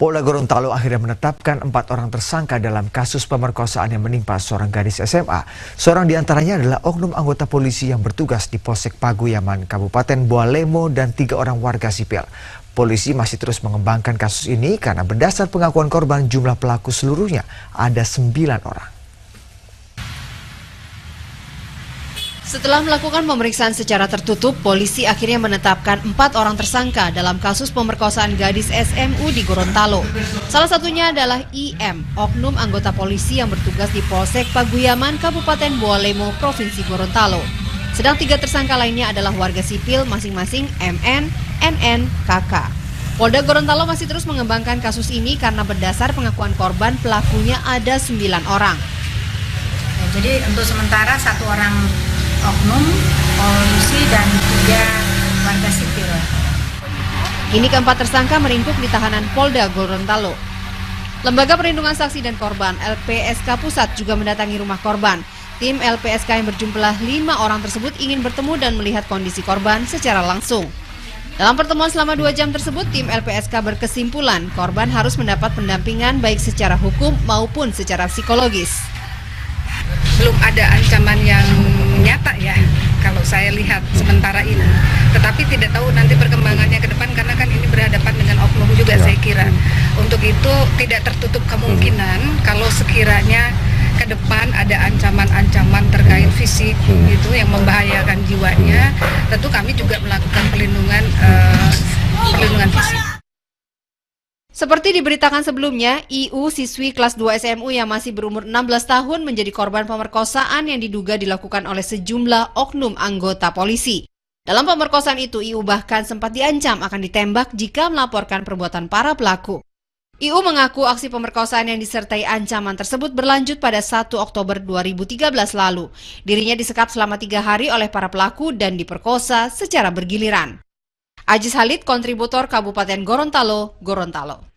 Polda Gorontalo akhirnya menetapkan 4 orang tersangka dalam kasus pemerkosaan yang menimpa seorang gadis SMA. Seorang diantaranya adalah oknum anggota polisi yang bertugas di Polsek Paguyaman, Kabupaten Bualemo, dan 3 orang warga sipil. Polisi masih terus mengembangkan kasus ini karena berdasar pengakuan korban jumlah pelaku seluruhnya ada 9 orang. Setelah melakukan pemeriksaan secara tertutup, polisi akhirnya menetapkan 4 orang tersangka dalam kasus pemerkosaan gadis SMU di Gorontalo. Salah satunya adalah IM, oknum anggota polisi yang bertugas di Polsek Paguyaman, Kabupaten Bualemo, Provinsi Gorontalo. Sedang 3 tersangka lainnya adalah warga sipil masing-masing MN, NN, KK. Polda Gorontalo masih terus mengembangkan kasus ini karena berdasar pengakuan korban pelakunya ada 9 orang. Jadi untuk sementara 1 orang oknum polisi dan 3 warga sipil. Kini keempat tersangka meringkuk di tahanan Polda Gorontalo. Lembaga Perlindungan Saksi dan Korban LPSK Pusat juga mendatangi rumah korban. Tim LPSK yang berjumlah 5 orang tersebut ingin bertemu dan melihat kondisi korban secara langsung. Dalam pertemuan selama 2 jam tersebut, tim LPSK berkesimpulan korban harus mendapat pendampingan baik secara hukum maupun secara psikologis. Belum ada ancaman yang nyata ya, kalau saya lihat sementara ini. Tetapi tidak tahu nanti perkembangannya ke depan karena kan ini berhadapan dengan oknum juga saya kira. Untuk itu tidak tertutup kemungkinan kalau sekiranya ke depan ada ancaman-ancaman terkait fisik gitu yang membahayakan jiwanya, tentu kami juga melakukan perlindungan fisik. Seperti diberitakan sebelumnya, IU siswi kelas 2 SMU yang masih berumur 16 tahun menjadi korban pemerkosaan yang diduga dilakukan oleh sejumlah oknum anggota polisi. Dalam pemerkosaan itu, IU bahkan sempat diancam akan ditembak jika melaporkan perbuatan para pelaku. IU mengaku aksi pemerkosaan yang disertai ancaman tersebut berlanjut pada 1 Oktober 2013 lalu. Dirinya disekap selama 3 hari oleh para pelaku dan diperkosa secara bergiliran. Ajis Halid, kontributor Kabupaten Gorontalo, Gorontalo.